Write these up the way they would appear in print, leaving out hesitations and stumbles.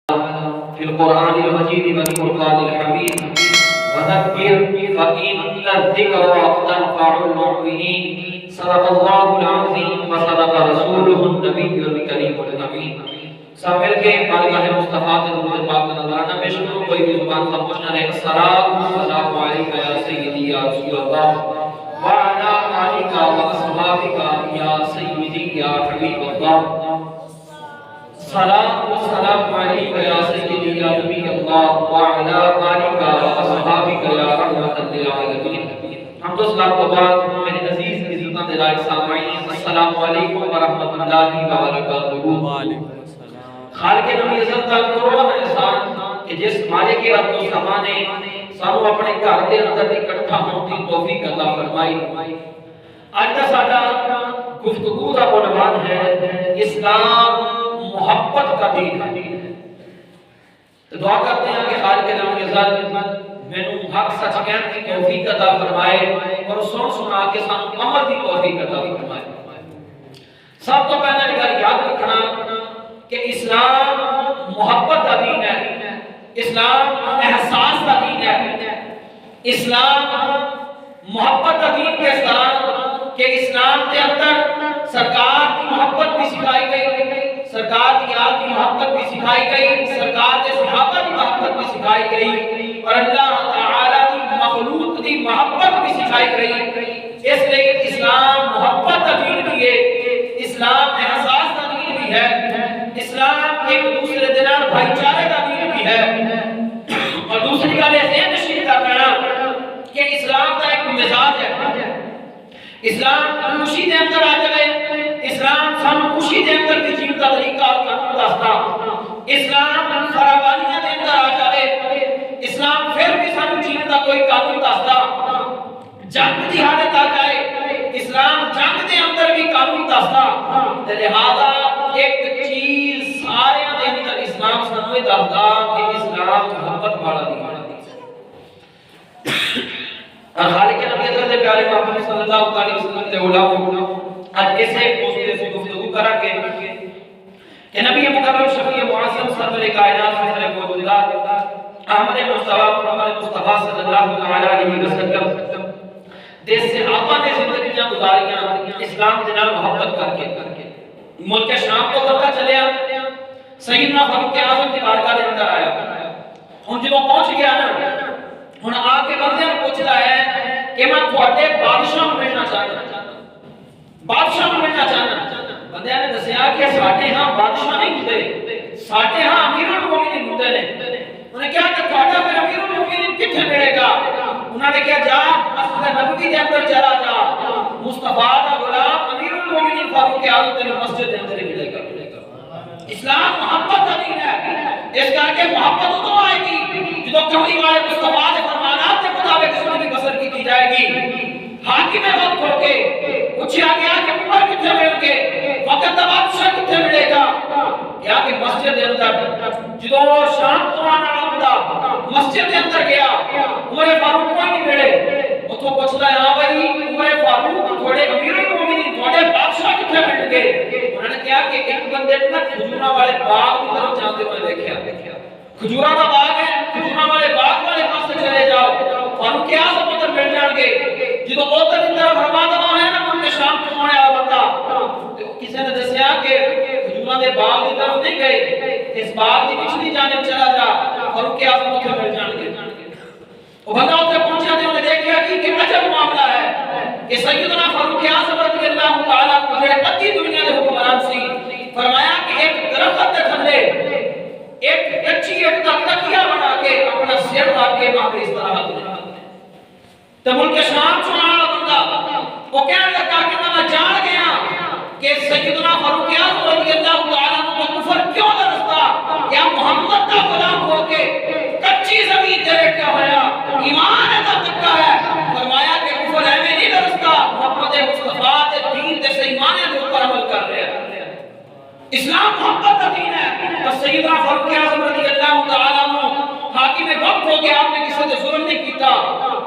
في القرآن المجيد والفرقان الحميد وذكر فإن الذكر تنفع المؤمنين صدق الله العظيم وصدق رسوله النبي الكريم الأمين. سب مل کے بارگاہ مصطفیٰ کے درود پاک کا نذرانہ پیش کرو. کوئی بھی زبان خاموش نہ رہے. السلام علیکم یا سیدی یا رسول اللہ وعلی آلک واصحابک یا سیدی یا حبیب اللہ. سلام و سلام علیک یا سیدی یا نبی اللہ وعلی آلک واصحابک یا رحمت للعالمین. حمد و صلاۃ و بعد میرے عزیز عزیزاں دے لائق سامعین، السلام علیکم ورحمۃ اللہ وبرکاتہ. خالق نبی عزت کا کروڑا احسان کہ جس مالک ارض و سما نے سانو اپنے گھر دے اندر اکٹھا ہون دی توفیق عطا فرمائی. اج دا ساڈا گفتگو دا عنوان ہے اسلام محبت کا دین ہے. تو دعا کرتے ہیں کہ خالق نبی عزت مینوں حق سچ کہن دی توفیق عطا فرمائے اور سن سنا کے سانو عمل دی توفیق عطا فرمائے. سب تو پہلے گل یاد رکھنا کہ اسلام محبت کا دین ہے، اسلام احساس کا دین ہے. اسلام محبت کا دین کے ساتھ کہ اسلام کے اندر سرکار کی محبت بھی سکھائی گئی، سرکار کی آل کی محبت بھی سکھائی گئی، سرکار کے صحابہ کی محبت بھی سکھائی گئی اور اللہ تعالی کی مخلوق کی محبت بھی سکھائی گئی. اس لیے اسلام محبت کا دین بھی ہے، اسلام احساس کا دین بھی ہے، اسلام ایک دوسرے کے نال بھائی چارے کا دین بھی ہے. اور دوسری گل یہ ذہن نشین کرنا کہ اسلام کا ایک مزاج ہے. اسلام خوشی دے اندر آ جائے، اسلام سانو خوشی دے اندر کی جیون کا طریقہ اور قانون دستا. اسلام فراوانیاں دے اندر آ جائے، اسلام پھر بھی سانو جیون کا کوئی قانون دستا. جنگ کی حالت آ جائے، اسلام جنگ دے اندر بھی قانون دستا. لہذا ایک چیز سارے دے اندر اسلام سانو یہ دستا کہ اسلام محبت والا دین ہے. اور خالق نبی عزت دے پیارے محمد صلی اللہ علیہ وسلم دے علماء آج ایسے موضوع سے گفتگو کرا کے کہ نبی مکرم شفیع معظم سرور کائنات فخر موجودات احمد مصطفیٰ محمد مصطفیٰ صلی اللہ علیہ وسلم دیس سے آپا نے زندگیاں گزاریاں اسلام کے نال محبت کر کے ملک شام کو کرتا چلیا. سیدنا فاروق اعظم کی بارگاہ کے اندر آیا. ہن جب پہنچ گیا نا ہن آ کے بندے نے پوچھدا ہے کہ میں تواڈے بادشاہ نوں ملنا چاہنا، بادشاہ نوں ملنا چاہنا. بندے نے دسیا کہ ساڈے ہاں بادشاہ نہیں ہوندے، ساڈے ہاں امیر المومنین ہوندے نے. انہوں نے کہا کہ تواڈا پھر امیر المومنین کتھے ملے گا؟ انہوں نے کہا جا مسجد نبوی دے اندر چلا جا، مصطفیٰ دا غلام امیر المومنین فاروق اعظم دے مسجد دے اندر ملے گا. اسلام محبت کا دین ہے. اس کر کے محبت تو آئے گی جدو کملی والے مصطفیٰ کے فرمانات کے مطابق زندگی بسر کی جائے گی. حاکم وقت ہو کے پوچھا گیا کہ عمر کتنے مل کے وقت بادشاہ کتنے ملے گا؟ کیا کہ مسجد کے اندر جدو شام تو آنا بندہ مسجد کے اندر گیا عمر فاروق کو نہیں ملے. وہ تو پوچھتا ہے ہاں بھائی عمر فاروق تھوڑے امیر المومنین تھوڑے بادشاہ کتنے مل گے؟ انہوں نے کہا کہ ایک بندے نے کھجورا والے باغ کی طرف جاتے ہوئے دیکھا. کھجورا کا باغ ہے، کھجورا والے باغ والے پاس سے چلے جاؤ فاروق اعظم ادھر مل جان گے. جدو ادھر کی طرف رواں ہے نا ان کے شام کو آنے والا بندہ کسی نے دسیا کہ کھجورا دے باغ کی طرف نہیں گئے، اس باغ کی پچھلی جانب چلا جا فاروق اعظم ادھر مل جان گے. وہ بندہ ادھر پہنچا تو انہیں دیکھا کہ عجب معاملہ ہے کہ سیدنا فاروق اعظم رضی اللہ تعالیٰ عنہ جو ادھی دنیا کے حکمران سی فرمایا کہ ایک درخت کے تھلے ایک اچھی ایک تکیہ بنا کے اپنا سر رکھ کے وہاں پہ استراحت کرنا. تو ملک شام چنا والا بندہ وہ کہنے لگا کہ میں جان گیا کہ سیدنا فاروق اعظم رضی اللہ تعالیٰ عنہ کو کفر کیوں درستا؟ کیا محمد کا غلام ہو کے کچی زمین تیرے کیا ہویا ایمان ہے تکا ہے؟ فرمایا کہ کفر ہے میں نہیں درستا، محمد مصطفیٰ کے دین دے سے ایمان ہے جو پر عمل کر رہے ہیں. اسلام محبت کا دین ہے. اور سیدنا فاروق اعظم رضی اللہ تعالیٰ عنہ حاکم وقت ہو کے آپ نے کسی سے ظلم نہیں کیتا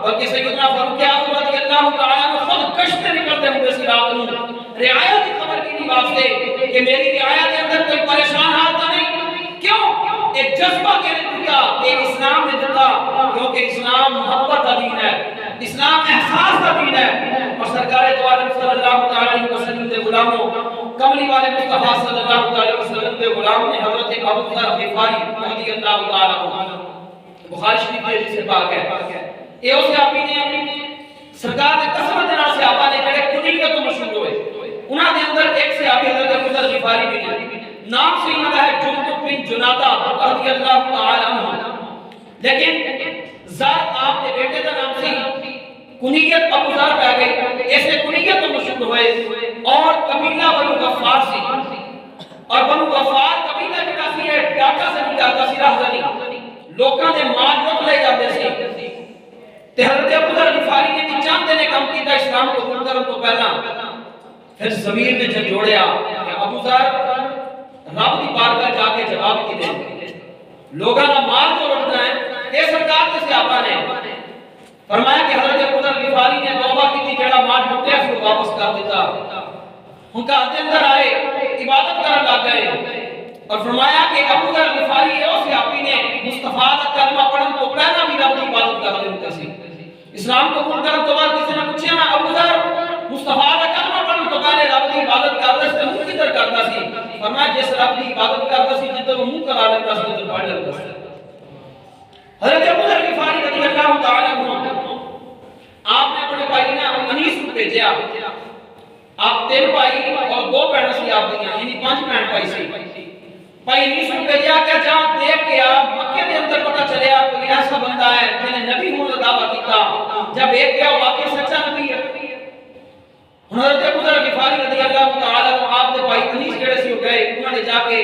بلکہ سیدنا فاروق اعظم رضی اللہ تعالیٰ عنہ خود کشتے نکلتے ہوئے اس رات کو رعایا کی خبر کی واسطے کہ میری رعایا کے اندر کوئی پریشان حالت نہیں. کیوں؟ ایک جذبہ کے دیا کہ اسلام نے دیتا، کیونکہ اسلام محبت کا دین ہے، اسلام احساس کا دین ہے۔ اور سرکار دو عالم صلی اللہ علیہ وسلم کے غلاموں، کملی والے مصطفیٰ صلی اللہ علیہ وسلم کے غلام نے حضرت ابو ذر غفاری رضی اللہ تعالی عنہ، بخاری شریف میں حدیث پاک ہے، یہ اس صحابی نے سرکار نے قسم دینا صحابہ نے جڑے کنیت تو مشہور ہوئے، انہاں دے اندر ایک صحابی حضرت ابو ذر غفاری بھی ہے، نام سے انہاں کا ہے جندب بن جنادہ رضی اللہ تعالی عنہ، لیکن ذر آپ کے بیٹے کا نام سے کنیت ابو ذر پہ گئی، ایسے کنیت تو مشہور ہوئے۔ اور قبیلہ بنو غفار سی، اور بنو غفار قبیلہ جڑا سی ہے ڈاکا سے نکالتا سی، راہزنی لوکاں دے مال لوٹ لے جاندے سی، تے حضرت ابو ذر غفاری نے بھی چاند نے کم کیتا اسلام کو قبول کرن تو پہلا، پھر ضمیر نے جھنجھوڑیا کہ ابو ذر رب دی بارگاہ جا کے جواب کی دے، لوگاں دا مال جو لٹنا ہے، اے سرکار کے صحابہ نے فرمایا کہ حضرت ابو ذر غفاری نے توبہ کی تھی، جڑا مال لٹیا اس کو واپس کر دیتا، ان کا اندر آئے عبادت کرنے لگ گئے، اور فرمایا کہ ابو ذر غفاری اس صحابی نے مصطفیٰ کا کلمہ پڑھن تو پہلا بھی رب کی عبادت کرتے ہوتے سی، اسلام قبول کرنے تو بعد کسی نے پوچھا نا ابو ذر مصطفیٰ کا کلمہ پڑھن تو پہلے رب کی عبادت کرتا سی، منہ کدھر کرتا سی؟ فرمایا جس رب کی عبادت کرتا سی جدھر وہ منہ کرا لیتا سی ادھر پڑھ لیتا سی۔ حضرت ابو ذر غفاری رضی اللہ تعالی عنہ آپ نے اپنے بھائی نے انیس کو بھیجا، آپ 3 بھائی اور 2 بہنیں سی آپ دیاں، یعنی 5 بہن بھائی سی، بھائی انیس کو بھیجا کہ جا دیکھ کے آپ مکے کے اندر پتہ چلے آپ کوئی ایسا بندہ ہے جنہیں نبی ہونے کا دعویٰ کیتا، جب ایک گیا واقعی سچا نبی ہے۔ حضرت ابو ذر غفاری رضی اللہ تعالی عنہ آپ کے بھائی انیس جڑے سی ہو گئے، انہوں نے جا کے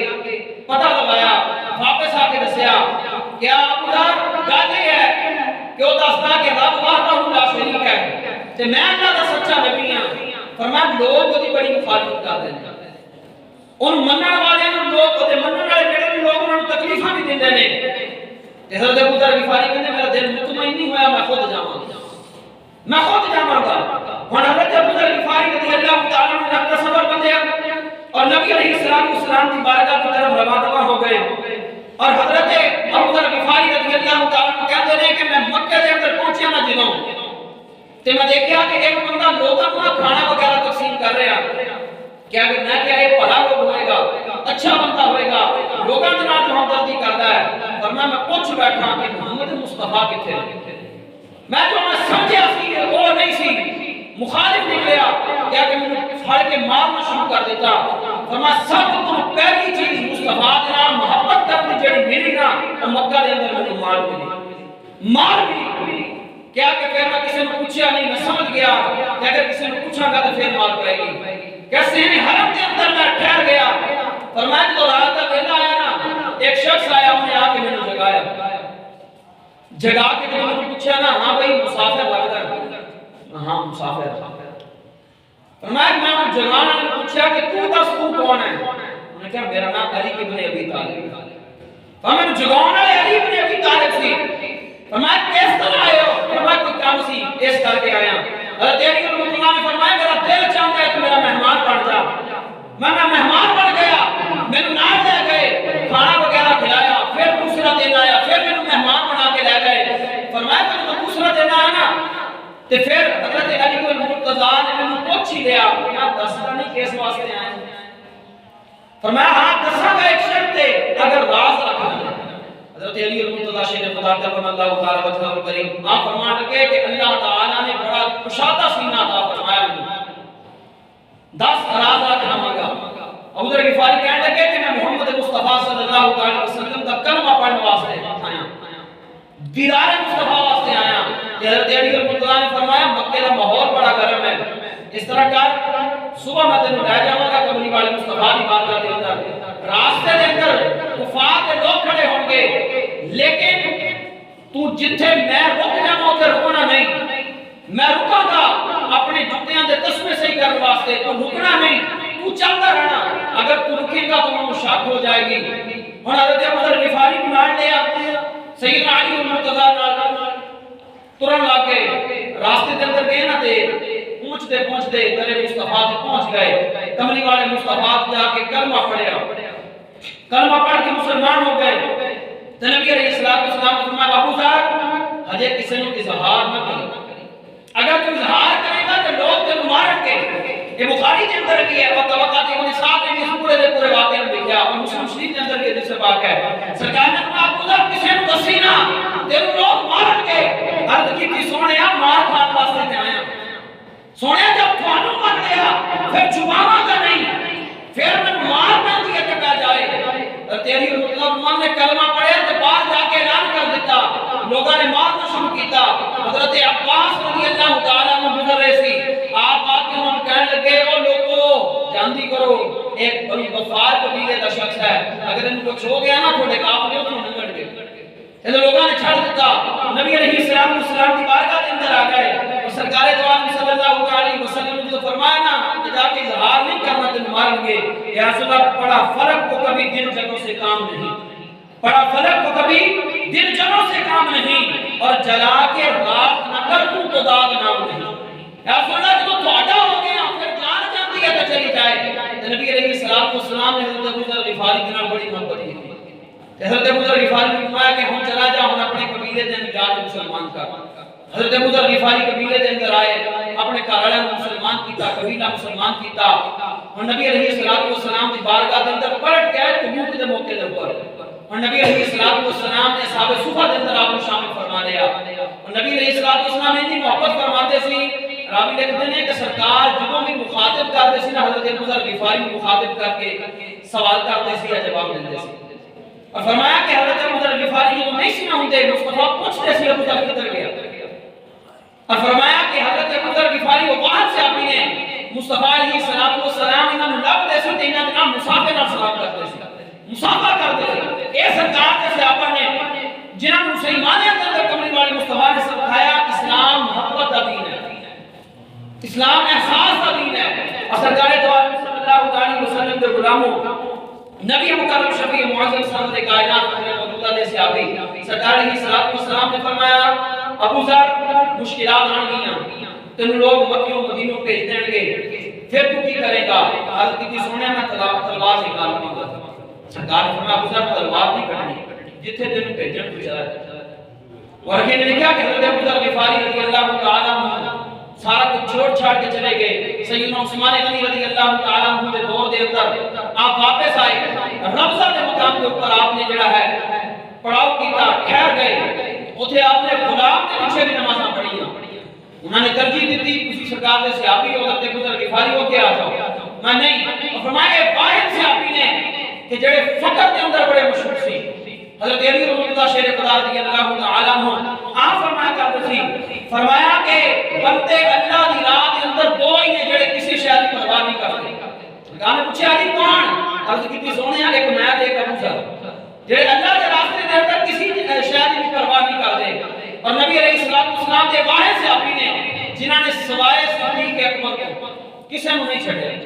پتہ لگایا، واپس آ کے دسیا کیا ابو ذر گل یہ ہے کہ وہ دستا کہ رب وحدہ لا شریک ہے تے میں اللہ دا سچا نبی ہاں۔ فرمایا لوگ وہ بڑی مخالفت کرتے ہیں، ان منن والے لوگ تے منن والے جڑے لوگ انہاں نوں تکلیفاں بھی دیندے نے، تے حضرت ابو ذر غفاری کہندے میرا دل مطمئن نہیں ہویا، میں خود جاواں گا، میں خود جاواں گا۔ ہن حضرت ابو ذر غفاری رضی اللہ تعالی عنہ نے اپنا صبر بندھیا اور نبی علیہ السلام کی بارگاہ کی طرف رواں ہو گئے، اور حضرت ابو ذر غفاری رضی اللہ تعالی عنہ کہتے ہیں کہ میں مکے دے اندر پہنچیا نہ جنوں تے میں دیکھیا کہ ایک بندہ لوگاں کو کھانا وغیرہ تقسیم کر رہا، کیا میں کیا یہ بھلا لوگ ہوئے گا، اچھا بندہ ہوئے گا، لوگاں دے نال ہمدردی کردا ہے، فرمایا میں پوچھ بیٹھا کہ محمد مصطفیٰ کتھے ہے، میں جو میں سمجھیا سی وہ نہیں سی، مخالف نکلیا، کیا کہ مجھے پھڑ کے مارنا شروع کر دیتا، فرمایا سب تو پہلی چیز مصطفیٰ دے نال محبت کرنی جڑی میری نا مکہ دے اندر مجھے مار ملی، کیا کہ پھر میں کسی نے پوچھا نہیں، میں سمجھ گیا کہ اگر کسی نے پوچھا گا تو پھر مار پائے گی، کیسے ہیں حرم کے اندر میں ٹھہر گیا، فرمایا تو رات کا ویلا آیا نا، ایک شخص آیا انہیں آ کے میں نے جگایا، جگا کے جب میں نے پوچھا نا ہاں بھائی مسافر لگتا ہے، ہاں مسافر، فرمایا میں ان جوان نے پوچھا کہ تو دس تو کون ہے، انہوں نے کہا میرا نام علی ابن ابی طالب، فرمایا جوان علی ابن ابی طالب سی، فرمایا کس طرح آئے ہو، فرمایا کوئی کام سی اس کر کے آیا، حضرت علی رضی اللہ عنہ نے فرمایا میرا دل چاہتا ہے کہ میرا مہمان بن جا، میں مہمان بن گیا، میں نے نال لے گئے، کھانا وغیرہ کھلایا، پھر دوسرا دن آیا، پھر میں مہمان بنا کے لے گئے، فرمایا کہ تو دوسرا دن آیا نا، تے پھر حضرت علی کو مرتضیٰ نے مجھے پوچھ ہی لیا، کیا دسنا نہیں کس واسطے آئے، فرمایا ہاں دساں گا ایک شرط ہے اگر راز رکھنا ہے۔ حضرت علی المرتضیٰ شیخ خدا کرم اللہ تعالی وجہہ الکریم آپ فرمان لگے کہ اللہ تعالی نے بڑا کشادہ سینہ عطا فرمایا مجھے 10 راز رکھنا مانگا۔ ابو ذر غفاری کہنے لگے کہ میں محمد مصطفیٰ صلی اللہ علیہ وسلم کا کلمہ پڑھنے واسطے آیا، دیدار مصطفیٰ واسطے آیا۔ حضرت علی المرتضیٰ نے فرمایا مکے کا ماحول بڑا گرم ہے، اس طرح کر صبح میں تینوں لے جاواں گا کملی والے مصطفیٰ دی بارگاہ کے اندر، راستے دے اندر کفار کے لوگ کھڑے ہوں گے، لیکن تو جتھے میں رک جاواں تے رکنا نہیں، میں رکاں گا اپنے جوتیاں دے تسمے صحیح کرنے واسطے، تو رکنا نہیں، تو چلتا رہنا، اگر تو رکے گا تو میں شک ہو جائے گی۔ ہن حضرت ابو ذر غفاری کو نال لیا، سیدنا علی المرتضیٰ نال ترن لگ گئے، راستے دے اندر گئے نا تے پہنچتے درے مصطفیٰ تے پہنچ گئے، کملی والے مصطفیٰ جا کے کلمہ پڑھیا، کلمہ پڑھ کے مسلمان ہو گئے۔ تے نبی علیہ الصلوۃ والسلام نے فرمایا ابو ذر ہجے کسی نے اظہار نہ کرے، اگر تو اظہار کرے گا تو لوگ تینوں مارن گے۔ یہ بخاری کے اندر بھی ہے اور طبقات ابن سعد نے اس پورے دے پورے واقعے میں لکھا اور مسلم شریف کے اندر بھی حدیث پاک ہے۔ سرکار نے فرمایا ابو ذر کسی نے دسی نہ تینوں لوگ مارن گے۔ عرض کی سونیا مار کھان واسطے تے آیا، سونیا جب تھانوں مر گیا پھر چھپاواں گا نہیں، پھر میں مار پہ دیا کہ پہ جائے تیری مطلب نے کلمہ پڑھے تو باہر جا کے اعلان کر دیتا، لوگوں نے مارنا شروع کیتا۔ حضرت عباس رضی اللہ تعالیٰ عنہ گزر رہے سی، آپ آ کے ہم کہنے لگے او لوگو جاندی کرو ایک بنی غفار قبیلے کا شخص ہے، اگر ان کو چھو گیا نا تھوڑے قافلے تو نکل گئے۔ ان لوگوں نے چھڑ دیتا، نبی علیہ السلام کی بارگاہ کے اندر آ گئے اور سرکار دو عالم صلی اللہ علیہ وسلم نے تو فرمایا نا کہ جا کے اظہار نہیں کرنا تو ماریں گے۔ یا رسول اللہ پڑا فرق کو کبھی دن جنوں سے کام نہیں، پڑا فرق کو کبھی دن جنوں سے کام نہیں، اور جلا کے راکھ نہ کر دوں تو داغ نام نہیں۔ یا رسول اللہ جو تھوڑا ہو گیا پھر جان جاتی ہے تو چلی جائے۔ نبی علیہ السلام نے حضرت ابو ذر غفاری کے نام بڑی محبت کی، حضرت ابو ذر غفاری نے فرمایا کہ ہم چلا جا ہم اپنے قبیلے دے اندر جا کے مسلمان کر۔ حضرت ابو ذر غفاری قبیلے دے اندر آئے، اپنے گھر والوں کو مسلمان کیتا، قبیلہ مسلمان کیتا، اور نبی علیہ السلام کی بارگاہ کے اندر پلٹ کے تبوک کے موقع کے اوپر، اور نبی علیہ السلام نے اصحاب صفہ کے اندر آپ کو شامل فرما لیا، اور نبی علیہ السلام نے اتنی محبت فرماتے سی، راوی لکھتے ہیں کہ سرکار جدوں بھی مخاطب کرتے سی نا حضرت ابو ذر غفاری کو مخاطب کر کے سوال کرتے سی یا جواب دیتے سی، اور فرمایا کہ حضرت ابو ذر غفاری کو نہیں سنا ہوتے مصطفیٰ پوچھتے سی ابو ذر کدھر گیا، اور فرمایا کہ حضرت ابو ذر غفاری کو بعد سے آپ نے مصطفیٰ علیہ السلام انہوں نے لب دے سکتے انہوں نے نام مسافر نہ سلام کرتے سی، مسافر کرتے سی۔ اے سرکار کے صحابہ نے جنہوں نے مسلمان کے اندر کملی والے مصطفیٰ نے سکھایا اسلام محبت کا دین ہے، اسلام احساس کا دین ہے، اور سرکار دو عالم صلی اللہ علیہ وسلم کے غلاموں نبی مکرم شفیع معظم سرور کائنات حضرت علیہ صحابی سرکار علیہ السلام نے فرمایا ابو ذر مشکلات آن گیا تین لوگ مکیوں مدینوں بھیج دیں گے پھر تو کی کرے گا؟ حضرت کی سونے میں تلوار نکالوں گا۔ سرکار نے فرمایا ابو ذر تلوار نہیں کٹنی، جتھے تینوں بھیجن تو چلا جائے۔ اور یہ نے لکھا کہ حضرت ابو ذر غفاری رضی اللہ تعالیٰ عنہ سارا کچھ چھوڑ چھاڑ کے چلے گئے۔ سیدنا عثمان غنی رضی اللہ تعالیٰ عنہ کے دور دے اندر آپ واپس آئے، ربضہ کے مقام کے اوپر آپ نے جڑا ہے پڑاؤ کیتا، ٹھہر گئے، اتھے آپ نے غلام کے پیچھے بھی نمازاں پڑھی، انہوں نے ترجیح دیتی کسی سرکار دے صحابی ہو حضرت ابو ذر غفاری ہو کے آ جاؤ، میں نہیں۔ اور فرمایا واحد صحابی نے کہ جڑے فقر کے اندر بڑے مشہور سی، حضرت علی رضی اللہ شیر خدا رضی اللہ تعالیٰ عنہ آپ فرمایا کرتے تھی، فرمایا کہ بندے اللہ دی راہ کے اندر دو ہی نے جڑے کسی شے دی پرواہ نہیں کرتے۔ سرکار نے پوچھا علی کون؟ عرض کی سونے ایک میں ایک ابو ذر جڑے اللہ کے راستے دے اندر کسی شے دی پرواہ نہیں کرتے، اور نبی علیہ السلام کے واحد صحابی نے جنہاں نے سوائے صدیق اکبر کو کسی نے نہیں چھڑے،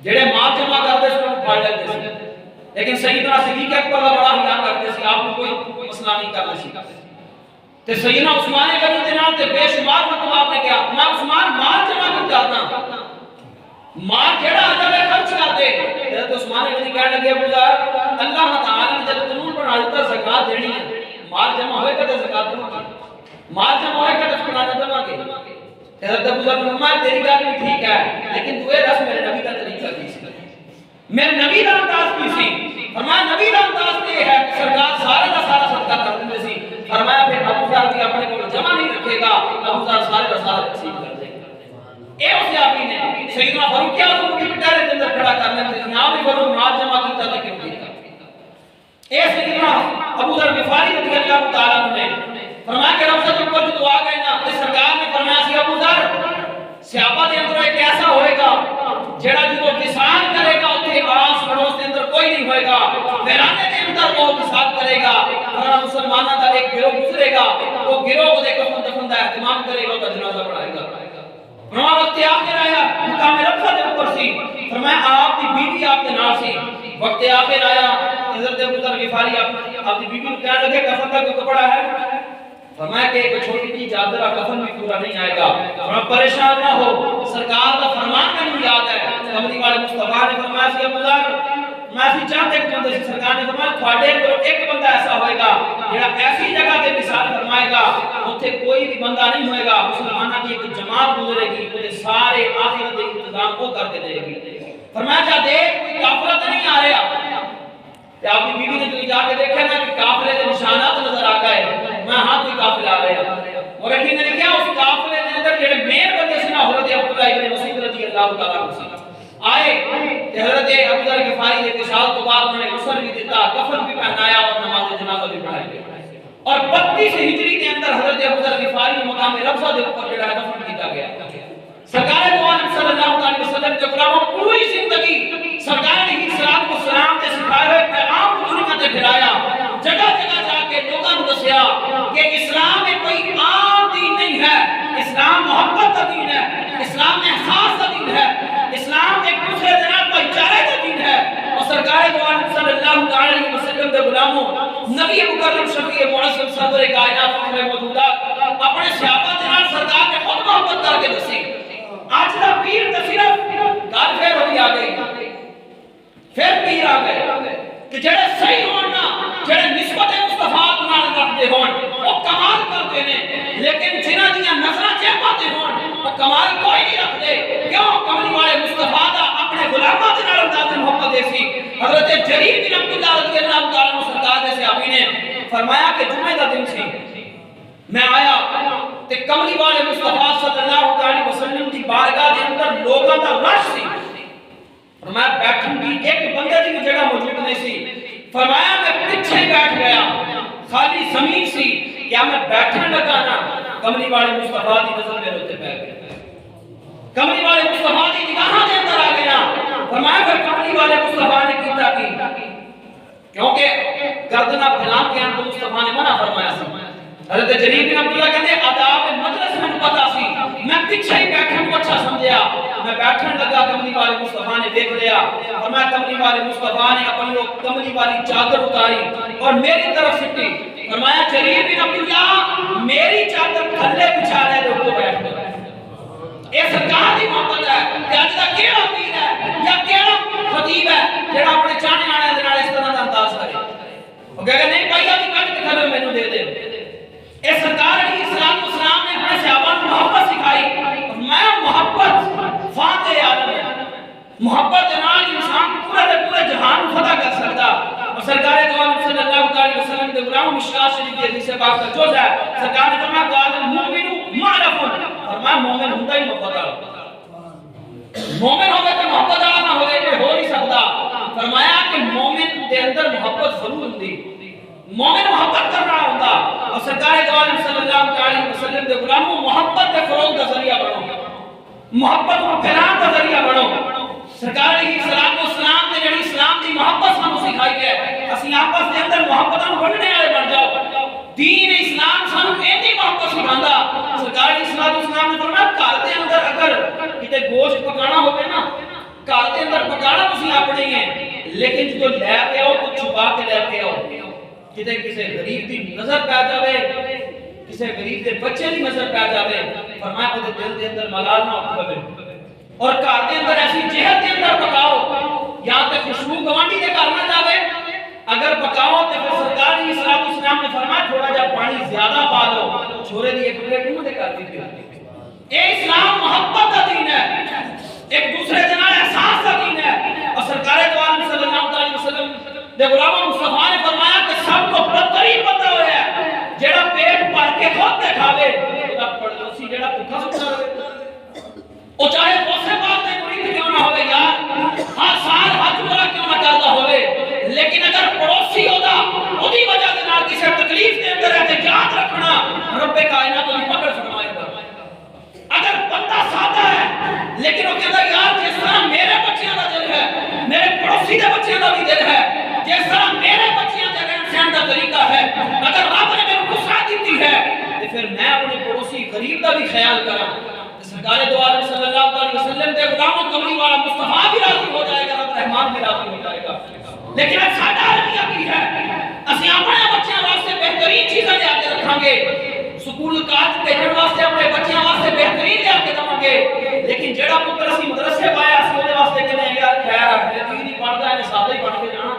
جڑے مال جمع کرتے اس کو پھاڑ لیتے سی، لیکن سیدنا صدیق اکبر کا بڑا حیا کرتے سی، آپ کو کوئی مسئلہ نہیں کرتے سی۔ تے سیدنا عثمان غنی دے نال تے بے شمار مطلب آپ نے کیا میں عثمان مال جمع کر کرتا، مال جڑا ادب خرچ کرتے۔ حضرت عثمان غنی کہنے لگے ابو ذر اللہ تعالی نے جب قانون بنا دیتا زکات دینی ہے، مال جمع ہوئے کہ زکات دو گے، مال جمع ہوئے کہ فلانا دو گے۔ حضرت ابو ذر نے فرمایا تیری بات بھی ٹھیک ہے لیکن تو یہ دس میرے نبی کا طریقہ کی سی، میرے نبی کا انداز کی سی۔ فرمایا نبی کا انداز یہ ہے کہ سرکار سارے کا سارا صدقہ کر دیندے سی۔ فرمایا پھر ابو ذر بھی اپنے کو جمع نہیں رکھے گا، ابو ذر سارے کا سارا تقسیم کر دے گا۔ اے اس صحابی نے سیدنا فاروق اعظم کی پٹارے کے اندر کھڑا کرنے تے یہاں بھی بڑو مال جمع کیتا تھا کیوں نہیں کرتا۔ اے سیدنا ابو ذر غفاری رضی اللہ تعالیٰ عنہ نے فرمایا کہ رب سے جو تو آ گئے نا تے سرکار نے فرمایا سی ابو ذر صحابہ دے اندر ایک ایسا ہوئے گا جڑا جو وصال کرے گا اتنے آس پڑوس کے اندر کوئی نہیں ہوئے گا، ویرانے کے اندر وہ وصال کرے گا، اور مسلمانوں کا ایک گروہ گزرے گا، وہ گروہ دے کفن دفن کا اہتمام کرے گا، اس کا جنازہ پڑھائے گا۔ فرمایا وقت آخر آیا مقام رفعہ دے اوپر سی، فرمایا آپ کی بیوی آپ کے نال سی، وقت آخر آیا حضرت ابو ذر غفاری آپ کی بیوی کو کہنے لگے کفن کا کوئی کپڑا ہے؟ فرمایا کہ ایک چھوٹی سی چادر کفن بھی پورا نہیں آئے گا۔ فرمایا پریشان نہ ہو، سرکار کا فرمان مجھے یاد ہے، کملی والے مصطفیٰ نے فرمایا سی ابو ذر میں سی چاہتے کہ بندے سرکار نے فرمایا تھوڑے ایک بندہ ایسا ہوئے گا جڑا ایسی جگہ تے مثال فرمائے گا اوتھے کوئی بھی بندہ نہیں ہوئے گا مسلماناں دی ایک جماعت گزرے گی تے سارے آخرت دے انتظام وہ کر کے دے گی فرمایا جا دیکھ کوئی کافر تو نہیں آ رہا تے آپ کی بیوی نے جو جا کے دیکھا نا کہ قافلے دے نشانات نظر آ گئے میں ہاں کوئی قافلہ آ رہا اور رکھی نے کیا اس قافلے دے اندر جڑے مین بندے سی نا حضرت عبداللہ ابن مسعود رضی اللہ تعالی عنہ آئے کہ حضرت ابوذر غفاری کے وصال تو بعد انہوں نے غسل بھی دیتا کفن بھی پہنایا اور نماز جنازہ بھی پڑھائی اور 32 ہجری کے اندر حضرت ابوذر غفاری مقام رفضہ دے اوپر جڑا دفن کیا گیا سرکار دو عالم صلی اللہ علیہ وسلم کے غلاموں پوری زندگی سرکار نے صلوات و سلام دے سکھائے ہوئے پیغام دنیا تے پھیلایا جگہ جگہ جا کے لوگوں کو دسیا کہ اسلام میں کوئی عام دین نہیں ہے اسلام محبت کا دین ہے اسلام احساس کا دین ہے اسلام ایک دوسرے کے ساتھ بھائی چارے کا دین ہے اور سرکار دو عالم صلی اللہ علیہ وسلم کے غلاموں نبی مکرم شفیع معظم صدر کائنات میں موجودات اپنے صحابہ کے ساتھ سرکار نے خود محبت کر کے دسی آج کا پیر تو صرف گل پھر ہوئی آ گئی پھر پیر آ گئے کہ جڑے صحیح ہون نا جڑے نسبت مصطفیٰ نال رکھتے ہون وہ کمال کرتے ہیں لیکن جنہاں دیاں نظراں چہپاتے ہون وہ کمال کوئی نہیں رکھتے کیوں کملی والے مصطفیٰ دا اپنے غلاماں دے نال انداز محبت دیسی حضرت جریر بن عبداللہ رضی اللہ تعالی عنہ سرکار جیسے صحابی نے فرمایا کہ جمعہ کا دن سی میں آیا تے کملی والے مصطفیٰ صلی اللہ علیہ وسلم کی بارگاہ دے اندر لوگوں دا رش سی فرمایا بیٹھن کی ایک بندے دی بھی جگہ موجود نہیں سی فرمایا میں پیچھے بیٹھ گیا خالی زمین سی کیا میں بیٹھنے لگا نا کملی والے مصطفیٰ دی نظر میرے ہوتے پہ گئے کملی والے مصطفیٰ دی نگاہاں دے اندر آ گیا فرمایا پھر کملی والے مصطفیٰ نے کیتا کی کیونکہ گردنہ پھیلا کے ان کو مصطفیٰ نے منع فرمایا سی حضرت جریر بن عبداللہ کہتے ہیں آداب مجلس میں پتا سی میں پیچھے ہی بیٹھنے کو اچھا سمجھیا میں بیٹھنے لگا کملی والے مصطفیٰ نے دیکھ لیا اور میں کملی والے مصطفیٰ نے اپنی وہ کملی والی چادر اتاری اور میری طرف سٹی فرمایا جریر بن عبداللہ میری چادر تھلے بچھا لے جو تو بیٹھ گئے یہ سرکار دی محبت ہے کہ آج کا کیڑا پیر ہے یا کیڑا خطیب ہے جڑا اپنے چاہنے آنے دے نال اس طرح دا انداز کرے وہ کہے گا نہیں بھائی ابھی کٹ کے کھلو مینوں دے دے اے سرکار علیہ السلام نے اپنے صحابہ کو محبت سکھائی میں محبت فاتح عالم ہے محبت نال انسان پورے جہان فتح کر سکتا اور سرکار دو عالم صلی اللہ علیہ وسلم کے غلام مشکات شریف کی حدیث پاک کا جز ہے سرکار نے فرمایا قال المؤمن معرف فرمایا مومن ہوتا ہی محبت والا مومن ہوگا تو محبت والا نہ ہوگا یہ ہو نہیں سکتا فرمایا کہ مومن کے اندر محبت ضرور ہوتی مومن محبت کر رہا ہوتا اور سرکار دو عالم صلی اللہ علیہ وسلم کے غلاموں محبت کے فروغ کا ذریعہ بنو محبت کو پھیلانے کا ذریعہ بنو سرکار علیہ السلام نے جڑی اسلام دی محبت سانو سکھائی ہے اسی آپس دے اندر محبتاں بڑھنے والے بن جاؤ دین اسلام سانو ایندی محبت سکھاندا سرکار علیہ السلام نے فرمایا گھر دے اندر اگر کتے گوشت پکانا ہوے نا گھر دے اندر پکانا تسی اپنے ہی ہیں لیکن جو لے کے آؤ تو چھپا کے لے کے آؤ کتے کسی غریب دی نظر پہ جاوے کسی غریب دے بچے دی نظر پہ جاوے فرمایا او دل دے اندر ملال نہ ہوے اور گھر دے اندر ایسی جہت دے اندر پکاؤ یا تے خوشبو گوانڈی دے گھر نہ جاوے اگر پکاؤ تے پھر سرکار علیہ السلام نے فرمایا تھوڑا جا پانی زیادہ پا لو چھوڑے دی ایک پلیٹ منہ دے کر دی اے اسلام محبت کا دین ہے ایک دوسرے دے نال احساس کا دین ہے اور سرکار دو عالم صلی اللہ علیہ وسلم دے غلام مصطفیٰ نے فرمایا کہ سب کو بدترین بندہ ہویا ہے جیڑا پیٹ بھر کے خود دے کھاوے خدا پڑوسی جیڑا بھوکا سوتا رہے او چاہے دوسرے بات دے مرید کیوں نہ ہوئے یار ہر سال حج عمرہ کیوں نہ کرتا ہوئے لیکن اگر پڑوسی ہوتا اودی وجہ دے نال کسی تکلیف دے اندر احتجاج رکھنا رب کائنات دی پکڑ فرمائے گا اگر بندہ سادہ ہے لیکن وہ کہتا یار جس طرح میرے بچیاں دا دل ہے میرے پڑوسی دے بچیاں دا بھی دل ہے جس طرح میرے بچیاں دے رہن سہن دا طریقہ ہے اگر رب نے میرے کو ساتھ دیتی ہے تو پھر میں اپنے پڑوسی غریب دا بھی خیال کراں سرکار دو عالم صلی اللہ علیہ وسلم دے غلاموں کملی والا مصطفیٰ بھی راضی ہو جائے گا رب رحمان بھی راضی ہو جائے گا لیکن ساڈا رویہ کی ہے اسی اپنے بچیاں واسطے بہترین چیزاں لے کے رکھاں گے سکول کالج بھیجن واسطے اپنے بچیاں واسطے بہترین لے کے دواں گے لیکن جڑا پتر اسی مدرسے پایا اسی اودے واسطے کہنے یار خیر ہے دین نہیں پڑھدا ہے سادہ ہی پڑھ کے جانا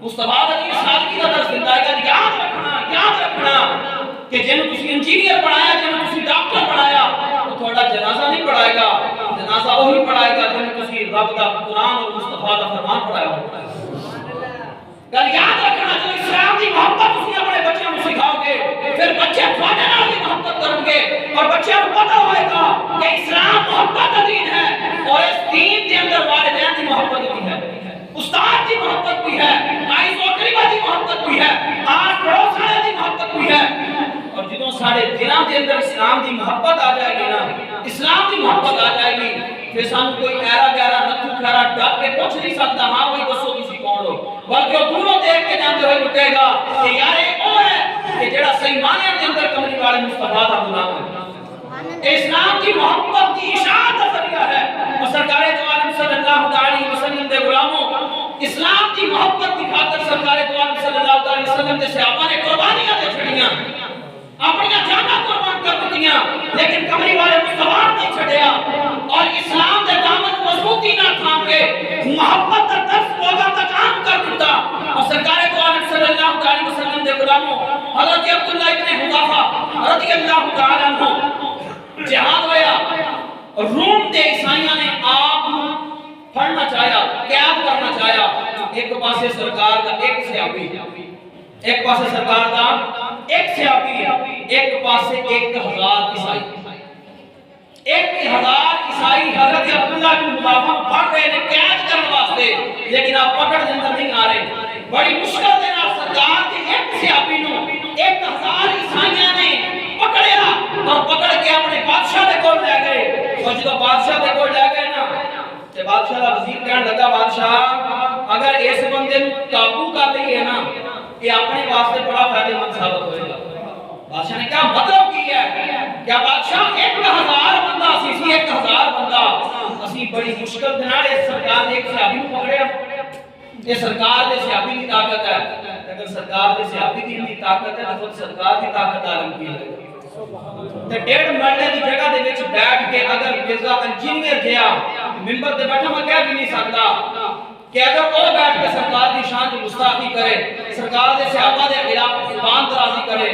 مصطفیٰ دی سادگی دا درس دیندا ہے کہ یاد رکھنا کہ جنہوں تسی انجینئر بنایا جنہوں تسی ڈاکٹر بنایا وہ تھوڑا جنازہ نہیں پڑھائے گا جنازہ وہی پڑھائے گا جنہوں تسی رب دا قرآن اور مصطفیٰ دا فرمان پڑھایا ہوگا کل یاد رکھنا جو اسلام دی محبت تسی اپنے بچوں کو سکھاؤ گے پھر بچے تھوڑے نال دی محبت کریں گے اور بچوں کو پتہ ہوئے گا کہ اسلام محبت کا دین ہے اور اس دین کے اندر والدین کی محبت بھی ہے استاد کی محبت بھی ہے آئی سوکریبہ کی محبت بھی ہے آج پڑوس والے کی محبت بھی ہے اور جدوں سارے دلوں کے اندر اسلام کی محبت آ جائے گی نا اسلام کی محبت آ جائے گی پھر سانو کوئی ایرا گیرا نتھو کھیرا ڈر کے پوچھ نہیں سکتا ہاں وہی دسو کسی کون ہو بلکہ وہ دوروں دیکھ کے جانتے ہوئے لٹے گا کہ یار وہ ہے کہ جڑا صحیح معنی کے اندر کملی والے مصطفیٰ دا غلام ہے اسلام کی محبت کی اشاعت کا ذریعہ ہے اور سرکار دو عالم صلی اللہ علیہ وسلم دے غلاموں اسلام کی محبت کی خاطر سرکار دو عالم صلی اللہ علیہ وسلم دے صحابہ نے قربانیاں دے چھڑیاں اپنی جاناں قربان کر دتیاں لیکن کملی والے مصطفیٰ نہیں چھڈیا اور اسلام دے دامن مضبوطی نہ تھام کے محبت کا درس لوگوں تک عام کر دیتا اور سرکار دو عالم صلی اللہ علیہ وسلم دے غلاموں حضرت عبداللہ ابن حذافہ رضی اللہ تعالی عنہ جہاد ہویا اور روم دے عیسائیاں نے آپ پڑھنا چاہیا قید کرنا چاہیا ایک پاسے سرکار دا ایک صحابی ایک پاسے سرکار دا ایک صحابی ایک پاسے 1000 عیسائی 1000 عیسائی حضرت عبداللہ بن حذافہ پڑھ رہے ہیں قید کرنے واسطے لیکن آپ پکڑ دے اندر نہیں آ رہے بڑی مشکل دے نال سرکار کے ایک صحابی نو 1000 عیسائیاں نے پکڑیا اور پکڑ کے اپنے بادشاہ دے کول لے گئے اور جب بادشاہ دے کول لے گئے نا تے بادشاہ دا وزیر کہنے لگا بادشاہ اگر اس بندے نو قابو کر لئیے نا یہ اپنے واسطے بڑا فائدہ مند ثابت ہوئے گا بادشاہ نے کہا مطلب کی ہے کیا بادشاہ 1000 بندہ اسی 1000 بندہ اسی بڑی مشکل دے نال اس سرکار نے ایک صحابی نو پکڑیا یہ سرکار دے صحابی کی طاقت ہے اگر سرکار دے صحابی کی طاقت ہے تو سرکار کی طاقت عالم کی ہے تے 1.5 مرلے دی جگہ دے وچ بیٹھ کے اگر مرزا انجینئر گیا منبر تے بیٹھا میں کہہ بھی نہیں سکتا کہ اگر وہ بیٹھ کے سرکار دی شان کی گستاخی کرے سرکار دے صحابہ دے خلاف زبان درازی کرے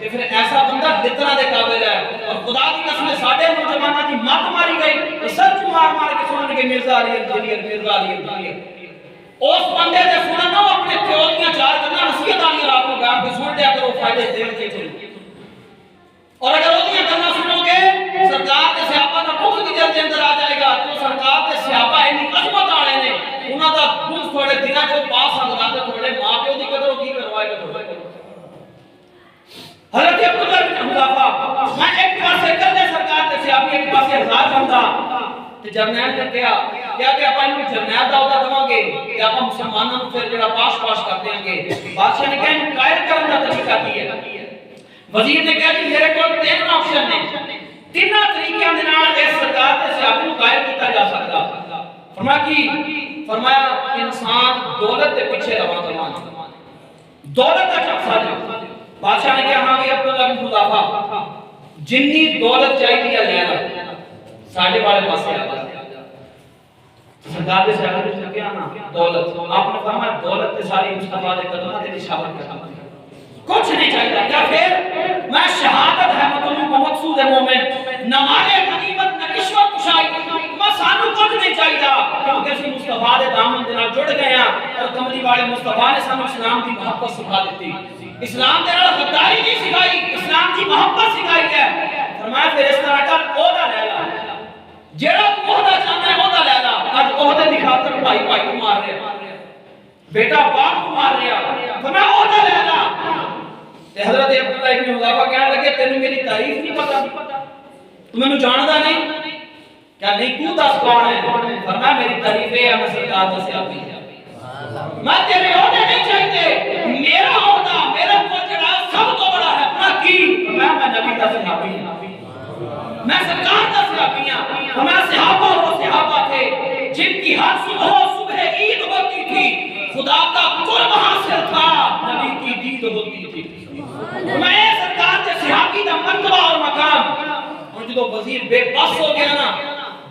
تے پھر ایسا بندہ جتنا دے قابل ہے اور خدا کی قسم ساڈے نوجواناں دی مت ماری گئی تو سر مار مار کے سنن کے مرزا علی انجینئر مرزا علی انجینئر اس بندے دے سنن نو اپنے تھیوریاں چار کرنا نصیحت والی آپ کو گام کے سن لیا کرو فائدے دین کے چل اور اگر وہ گلاں سنو گے سرکار دے صحابہ دا بغض بھی دل دے اندر آ جائے گا تو سرکار دے صحابہ اتنی عظمت والے نے انہاں دا بغض تھوڑے دناں چ پاس ہندا تے تھوڑے ماں پیو دی قدر کی کروائے گا تھوڑے حضرت عبداللہ بن حذافہ میں ایک پاسے کلے سرکار دے صحابی ایک پاسے 1000 بندہ تے جرنیل نے کہا کہ اپن کو جرنیل دا عہدہ دواں گے کہ اپن مسلماناں نوں پھر جڑا پاش کر دیں گے بادشاہ نے کہا قائل کرن دا طریقہ کی ہے وزیر نے کہا کہ میرے کول 3 آپشن نے تینوں طریقیاں دے نال اس سرکار دے صحابی نوں قائل کیتا جا سکدا فرمایا انسان دولت دے پیچھے رواں دولت دا چپسا جا بادشاہ نے کہا ہاں بھائی عبداللہ بن حذافہ جنی دولت چاہیے لے آ ساڈے والے پاسے آ جا سرکار دے صحابی نے کہا نا دولت آپ نے فرمایا دولت تے ساری مصطفیٰ دے قدماں تے اشارہ کرتا کچھ نہیں چاہیے کیا پھر میں شہادت ہے مطلوب و مقصود مومن نہ مالے غنیمت نہ کشور کشائی میں سانو کچھ نہیں چاہیے کیونکہ اسی مصطفیٰ دے دامن دے نال جڑ گئے ہیں اور کملی والے مصطفیٰ نے سانو اسلام کی محبت سکھا دیتی اسلام دے نال غداری نہیں سکھائی اسلام کی محبت سکھائی ہے فرمایا پھر اس طرح کر عہدہ لے لا جڑا عہدہ چاہنا ہے عہدہ لے لا اج عہدے دی خاطر بھائی بھائی کو مار رہا بیٹا باپ کو مار رہا فرمایا عہدہ لے لا حضرت عبداللہ ابن حذافہ کہنے لگے تینوں میری تعریف نہیں پتا تو میں جاندا نہیں کیا نہیں تو دس کون ہے فرمایا میری تعریف ہے میں سرکار دا صحابی میں تیرے عہدے نہیں چاہتے میرا عہدہ میرا پوچھڑا سب تو بڑا ہے اپنا کی میں نبی دا صحابی ہوں میں سرکار دا صحابی ہوں میں صحابہ وہ صحابہ تھے جن کی ہر صبح عید ہوتی تھی خدا کا قرب حاصل تھا نبی کی دید ہوتی تھی میں سرکار دے صحابی دا مرتبہ اور مقام اور جو وزیر بے بس ہو گیا نا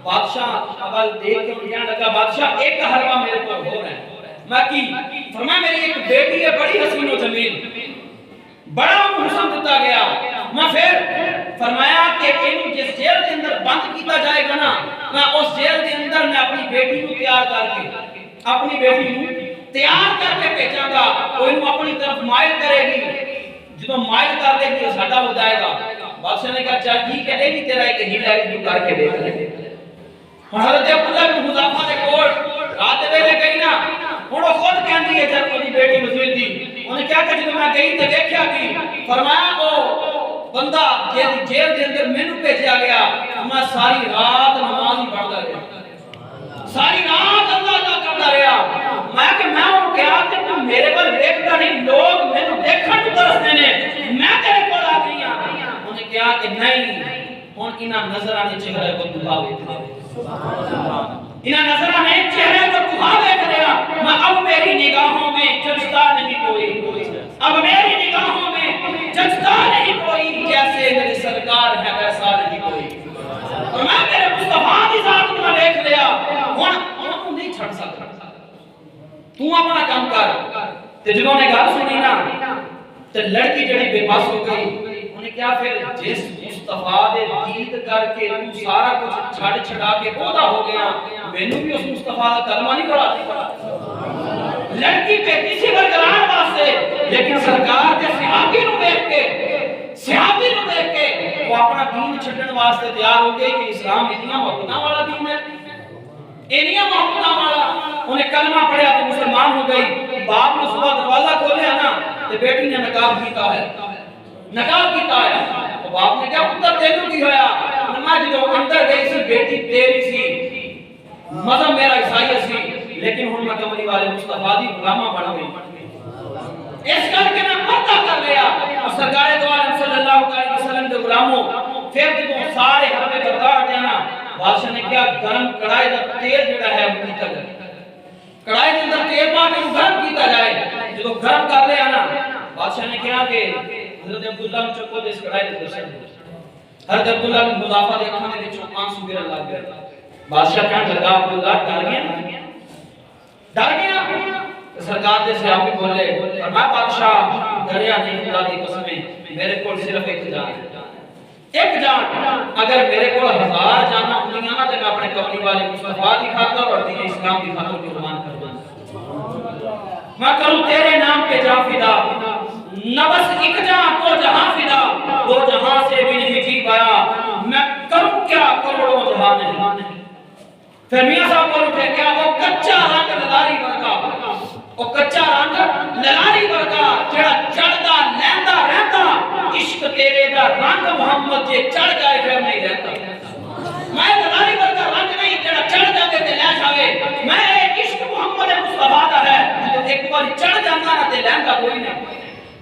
بادشاہ اول دیکھ کے کہنے لگا بادشاہ ایک حربہ میرے کو ہو رہا ہے میں کی فرمایا میری ایک بیٹی ہے بڑی حسین و جمیل بڑا حسن دیتا گیا میں پھر فرمایا کہ اینو جس جیل کے اندر بند کیتا جائے گا نا، میں اس جیل کے اندر میں اپنی بیٹی کو تیار کر کے بھیجاں گا، وہ اینو اپنی طرف مائل کرے گی، جب مائل کر لے گی ساڈا ہو جائے گا۔ بادشاہ نے کہا چل ٹھیک ہے، یہ بھی تیرا ایک ہیلا ہے جو کر کے دیکھ لے۔ حضرت عبداللہ بن حذافہ دے کول رات دے ویلے گئی نا، ہن وہ خود کہندی ہے جب میری بیٹی نزول دی، انہیں کیا کہ جب میں گئی تے دیکھیا کہ فرمایا وہ بندہ جیل دے اندر مینوں بھیجا گیا، میں ساری رات نماز ہی پڑھدا رہا، ساری رات اللہ اللہ کردا رہا۔ میں انہوں کہا کہ تم میرے پر دیکھتا نہیں، لوگ مینوں دیکھن نوں ترسدے نے، میں تیرے کول آ گئی ہاں۔ انہیں کہا کہ نہیں، ہن انہاں نظراں دے چہرے کو دکھا ویکھنا، انہاں نظراں نے چہرے کو دکھا ویکھنا، میں اب میری نگاہوں میں جچتا نہیں کوئی، اب میری نگاہوں میں جچتا نہیں کوئی، جیسے میرے سرکار ہے ویسا نہیں کوئی، اور میں میرے مصطفیٰ کی ذات کو دیکھ لیا، ہن تو نہیں چھڑ سکتا، تو اپنا کام کر۔ تے جنہوں نے گل سنی نا تے لڑکی جڑی بے بس ہو گئی، انہیں کیا پھر جس مصطفیٰ دے دید کر کے تو سارا کچھ چھڑ چھڑا کے پودا ہو گیا، مینوں بھی اس مصطفیٰ کا کلمہ نہیں پڑھا، لڑکی بیٹی سی برقرار واسطے، لیکن سرکار کے صحابی نو دیکھ کے وہ اپنا دین چھڈن واسطے تیار ہو گئی کہ اسلام اتنا محبتاں والا دین ہے، اینیاں محبتاں والا۔ انہیں کلمہ پڑھیا تو مسلمان ہو گئی۔ باپ نے صبح دروازہ کھولیا نا تے بیٹی نے نقاب کیتا ہے، تو باپ نے کہا پتر تینوں کی ہویا؟ میں جو اندر گئی سی بیٹی تیری سی، مذہب میرا عیسائی سی، لیکن ہن میں کملی والے مصطفیٰ دی غلامہ بن گئی، اس کر کے میں پردہ کر لیا۔ اور سرکار دو عالم صلی اللہ علیہ وسلم دے غلاموں پھر جب سارے ہاتھے بردار دینا، بادشاہ نے کیا گرم کڑھائی دا تیل جڑا ہے وہ کیتا جائے، کڑھائی کے اندر تیل پا کے گرم کیتا جائے۔ جب گرم کر لیا نا، بادشاہ نے کہا کہ حضرت عبداللہ نے چکو دے اس کڑھائی دے درشن دے، حضرت عبداللہ بن حذافہ دے اکھاں دے وچوں آنسو گرن لگ گئے۔ بادشاہ کہنے لگا عبداللہ ڈر گیا؟ سرکار دے صحابی بولے، فرمایا بادشاہ ڈریا نہیں، خدا دی قسمیں میرے کول صرف ایک جان، اگر میرے کول 1000 جاناں ہوندیاں نا تے میں اپنے کملی والے مصطفیٰ دی خاطر اور دین اسلام دی خاطر قربان کر دوں، میں کروں تیرے نام پہ جان فدا، نہ بس ایک جہاں کو جہاں فدا، دو جہاں سے بھی نہیں جی پایا، میں کروں کیا کروڑوں جہاں نہیں۔ پھر میاں صاحب بول اٹھے کیا وہ کچا رنگ للاری ورگا، وہ کچا رنگ للاری ورگا جڑا چڑھدا لیندا رہندا، عشق تیرے دا رنگ محمد جے چڑھ جائے پھر نہیں رہتا۔ میں للاری ورگا رنگ نہیں جڑا چڑھ جاوے تے لے جاوے، میں عشق محمد مصطفیٰ دا ہے جو ایک بار چڑھ جاندا نہ تے لیندا کوئی نہیں۔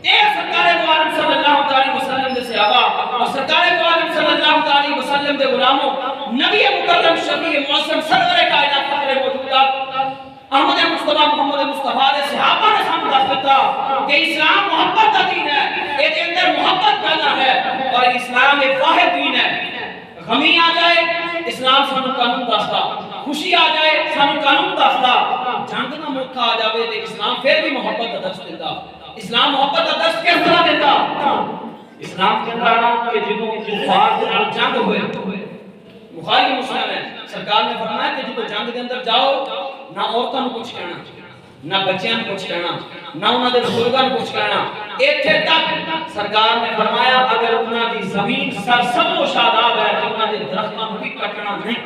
اے سرکار دو عالم صلی اللہ علیہ وسلم دے صحابہ اور سرکار دو عالم صلی اللہ علیہ وسلم دے غلاموں، نبی مکرم شفیع معصوم سرور کائنات فخر موجودات احمد مصطفیٰ محمد مصطفیٰ دے صحابہ نے سامنے دس دیتا کہ اسلام محبت کا دین ہے، اس اندر محبت پیدا ہے، اور اسلام ایک واحد دین ہے۔ غمی آ جائے اسلام سانو قانون دستا، خوشی آ جائے سانو قانون دستا، جنگ دا موقع آ جاوے تے اسلام پھر بھی محبت کا درس دیتا۔ اسلام محبت کا درس کس طرح دیتا؟ اسلام کے اندر کہ جنہوں کفار کے نال جنگ ہوئے، بخاری مسلم ہے، سرکار نے فرمایا کہ جب جنگ کے اندر جاؤ نہ عورتوں کو کچھ کہنا، نہ بچیاں کو کچھ کہنا، نہ انہاں دے بزرگاں کو کچھ کہنا، ایتھے تک سرکار نے فرمایا اگر انہاں دی زمین سرسبز و شاداب ہے تو انہاں دے درختاں کو بھی کٹنا نہیں،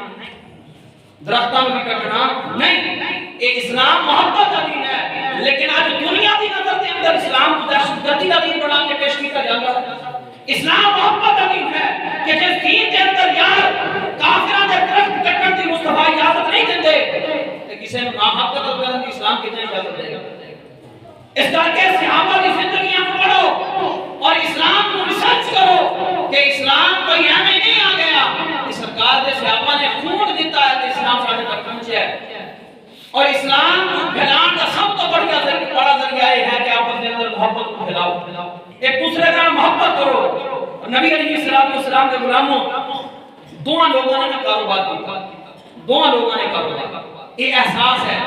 درختاں کو بھی کٹنا نہیں۔ اے اسلام محبت کا دین ہے، لیکن آج دنیا دی نظر کے اندر اسلام کو دہشت گردی کا دین بنا کے پیش کیا جاتا ہے۔ اسلام محبت کا دین ہے کہ جس دین کے اندر یار کافراں دے درخت کٹن دی مصطفیٰ اجازت نہیں دیندے تے کسے نوں محبت کرن دی اسلام کتنے اجازت دے گا؟ اس کر کے صحابہ کی زندگیاں کو پڑھو اور اسلام کو ریسرچ کرو کہ اسلام کوئی ایویں نہیں آ گیا کہ سرکار دے صحابہ نے خون دیتا ہے کہ اسلام ساڈے تک پہنچیا ہے۔ اور اسلام کو پھیلانے کا سب تو بڑا ذریعہ یہ ہے کہ آپس کے اندر محبت کو پھیلاؤ، ایک دوسرے کا محبت کرو۔ نبی علیہ السلام کے غلاموں دونوں لوگوں نے کاروبار کیا، دونوں لوگوں نے کاروبار، یہ احساس ہے۔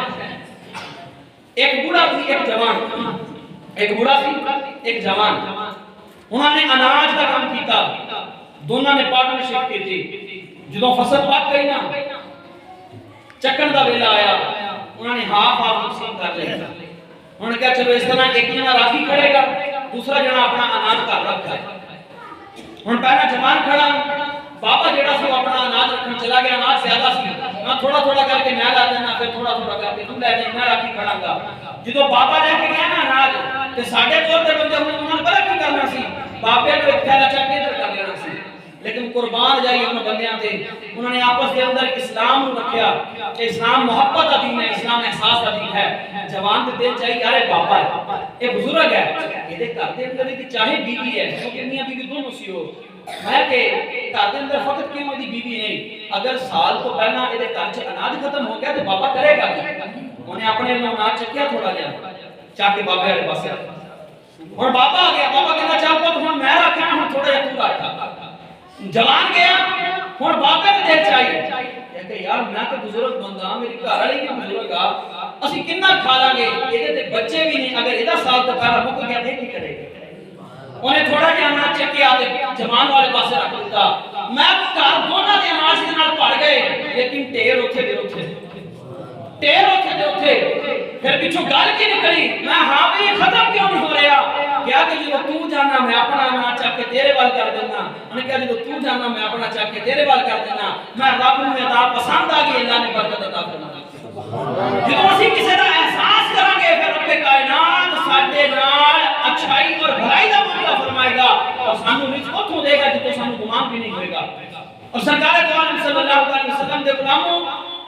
ایک بوڑھا تھی ایک جوان، ایک بوڑھا تھی ایک جوان، انہوں نے اناج کا کام کیتا، دونوں نے پارٹنرشپ کی تھی. جدوں فصل پک گئی نا چکن دا ویلا آیا، انہوں نے ہاف تقسیم کر لیا. انہوں نے کہا چلو اس طرح ایک جنا راکھی کھڑے گا، دوسرا جنا اپنا اناج گھر رکھا ہے. ہن پہلا جوان کھڑا، بابا جڑا سی اپنا اناج رکھن چلا گیا، اناج زیادہ سی، میں تھوڑا تھوڑا کر کے میں لا دینا، پھر تھوڑا تھوڑا کر کے تو لے جائیں، میں راکھی کھڑا گا. جدوں بابا لے کے گیا نا اناج تے ساڈے کول تے بندے انہوں نے پتہ کی کرنا سی، بابے نے ایک تھیلا چک کے ادھر کر لینا سی. لیکن قربان جائی انہوں بندیاں تے، انہوں نے آپس کے اندر اسلام کو رکھیا کہ اسلام محبت کا دین ہے، اسلام احساس کا دین ہے. جوان تے دل چاہیے یار بابا ہے، یہ بزرگ ہے، یہ گھر کے اندر دی چاہے بیوی ہے، کیونکہ میاں بیوی دونوں سی ہو، میں کہ گھر کے اندر فقط کیوں دی بیوی نہیں، اگر سال تو پہلا یہ گھر چ اناج ختم ہو گیا تو بابا کرے گا کی؟ انہیں اپنے اناج چکیا تھوڑا جہا چاہ کے بابے والے پاسے ہوں بابا آ گیا. بابا کہنا چاہتا تو ہوں میں رکھا ہوں تھوڑا جہا تو رکھا. جوان گیا ہوں بابے نے دل چاہیے کہ یار میں تو بزرگ بندہ، میری گھر والی بھی بزرگ آ، اسی کتنا کھا لیں گے، یہ بچے بھی نہیں، اگر یہ سال تو پہلا مک گیا تو کی کرے گا. انہیں تھوڑا جہا اناج چک کے آتے جوان والے پاسے رکھ دیتا. میں گھر دونوں کے اناج کے نال پڑ گئے، لیکن ٹیر اوتھے دے اوتھے ٹیر اوتھے دے اوتھے. پھر پیچھوں گل کی نکلی، میں ہاں بھی ختم کیوں نہیں ہو رہا؟ کیا کہ جو تو جانا میں اپنا اناج چک کے تیرے وال کر دینا. انہیں کہا جو تو جانا میں اپنا چک کے تیرے وال کر دینا. میں رب نوں عطا پسند آ گئی، اللہ نے برکت عطا کرنا. جدوں اسی کسی دا احساس کریں گے پھر رب کائنات ساڈے نال اچھائی اور بھلائی دا معاملہ فرمائے گا اور سانو رزق اتھوں دے گا جتوں سانو گمان بھی نہیں ہوئے گا. اور سرکار دو عالم صلی اللہ علیہ وسلم دے غلاموں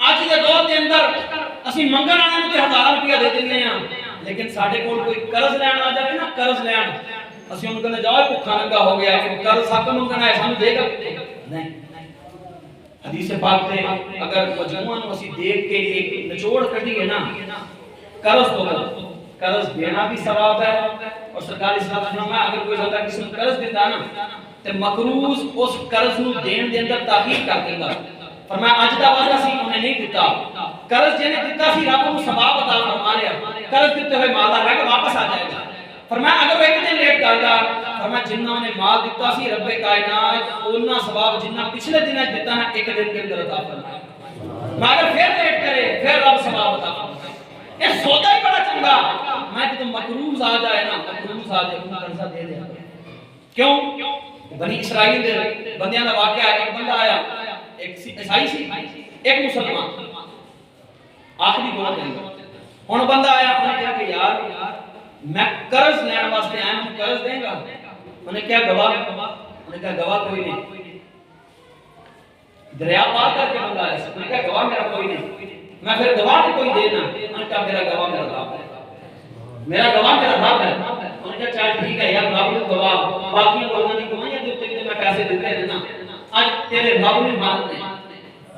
اج دے دور دے اندر اسی منگن والے نوں تے 1000 روپیہ دے دیندے ہاں، لیکن ساڈے کول کوئی قرض لین آ جائے نا، قرض لین اسی انہوں کہنے جاؤ بھوکا ننگا ہو گیا ہے، قرض حق منگنا ہے سانو دے گا نہیں. حدیث پاک تے اگر مجموعہ نوں اسی دیکھ کے ایک نچوڑ کڈیے نا، قرض تو قرض دینا بھی ثواب ہے. اور سرکار اسلام فرمایا اگر کوئی بندہ کسی کو قرض دیتا نا تے مقروض اس قرض نو دین دے اندر تاخیر کر دیندا. فرمایا اج دا وعدہ سی انہیں نہیں دیتا، قرض جنے دیتا سی رب نو ثواب عطا فرما لیا، قرض دیتے ہوئے مال آ کے واپس آ جائے گا. فرمایا اگر وہ ایک دن لیٹ کردا، فرمایا جنہاں نے مال دیتا سی رب کائنات اوننا ثواب جنہ پچھلے دن دیتا ہے ایک دن کے اندر عطا فرمائے. مگر پھر لیٹ کرے پھر رب ثواب عطا فرمائے. یہ سودا ہی بڑا چنگا. میں کہ تم مقروض آ جائے نا، مقروض آ جائے تم قرضہ دے دے. کیوں؟ بنی اسرائیل دے بندیاں دا واقعہ ہے. ایک بندہ آیا، ایک عیسائی سی ایک مسلمان، آخری دور دن ہن بندہ آیا، انہیں کہا کہ یار میں قرض لین واسطے آیا ہوں، قرض دیں گا؟ انہیں کہا گواہ؟ انہیں کہا گواہ کوئی نہیں. دریا پار کر کے بندہ آیا، انہیں کہا گواہ میرا کوئی نہیں. میں پھر گواہ کوئی دینا؟ انہیں کہا میرا گواہ میرا رب ہے، میرا گواہ میرا رب ہے. انہیں کہا چل ٹھیک ہے یار رب نے گواہ، باقی لوگوں کی گواہیاں دے تے میں پیسے دیتے رہنا، اج تیرے رب نے ماننے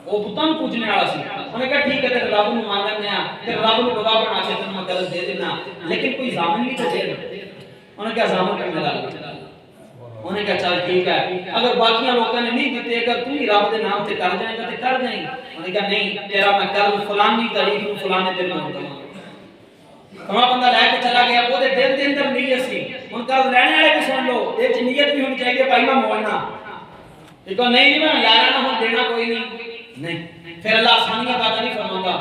وہ پتن پوچھنے والا سی. انہیں کہا ٹھیک ہے تیرے رب نے مان لینے ہیں، تیرے رب نے گواہ بنا کے تینوں میں قرض دے دینا، لیکن کوئی ضامن بھی تو دے دے. انہیں کہا ضامن کرنے لگا. انہیں کہا چل ٹھیک ہے اگر باقی لوگوں نے نہیں دیتے، اگر تو ہی رب دے نام تے کر جائے گا تے کر دیں. انہیں کہا نہیں تیرا میں قرض فلانی تاریخ نو فلانے دن موڑ دوں. کما بندہ لے کے چلا گیا، وہ دے دل دے اندر نیت سی. ہن قرض لینے والے بھی سن لو، دل چ نیت بھی ہونی چاہیے بھائی میں موڑنا. یہ تو نہیں میں لینا ہوں دینا کوئی نہیں. پھر اللہ آسانیاں باتیں نہیں فرماتا.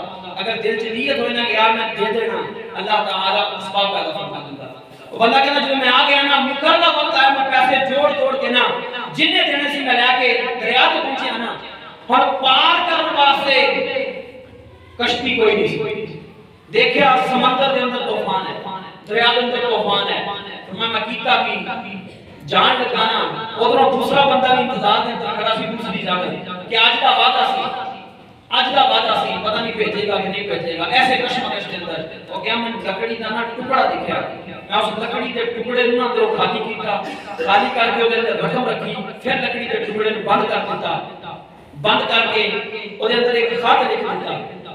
اگر دل چ نیت ہوئے نا کہ یار میں دے دینا، اللہ تعالی اسباب پیدا فرما دیتا. وہ بندہ کہنا جو میں آ گیا نا مکر کا وقت آیا، میں پیسے جوڑ کے نا جننے دینے سے میں لے کے دریا تے پہنچیا نا، اور پار کرنے واسطے کشتی کوئی نہیں. دیکھیا سمندر دے اندر طوفان ہے، دریا دے اندر طوفان ہے. میں کیتا بھی جان لگانا، ادھروں دوسرا بندہ بھی انتظار دے کھڑا سی دوسری جگہ کہ آج کا وعدہ سی پتہ نہیں بھیجے گا کہ نہیں بھیجے گا. ایسے کشمکش کے اندر وہ کیا میں لکڑی کا نا ٹکڑا دیکھا، میں اس لکڑی کے ٹکڑے نوں اندر خالی کیتا، خالی کر کے اودے اندر رقم رکھی، پھر لکڑی کے ٹکڑے نوں بند کر دیتا، بند کر کے اودے اندر ایک خط لکھ دیتا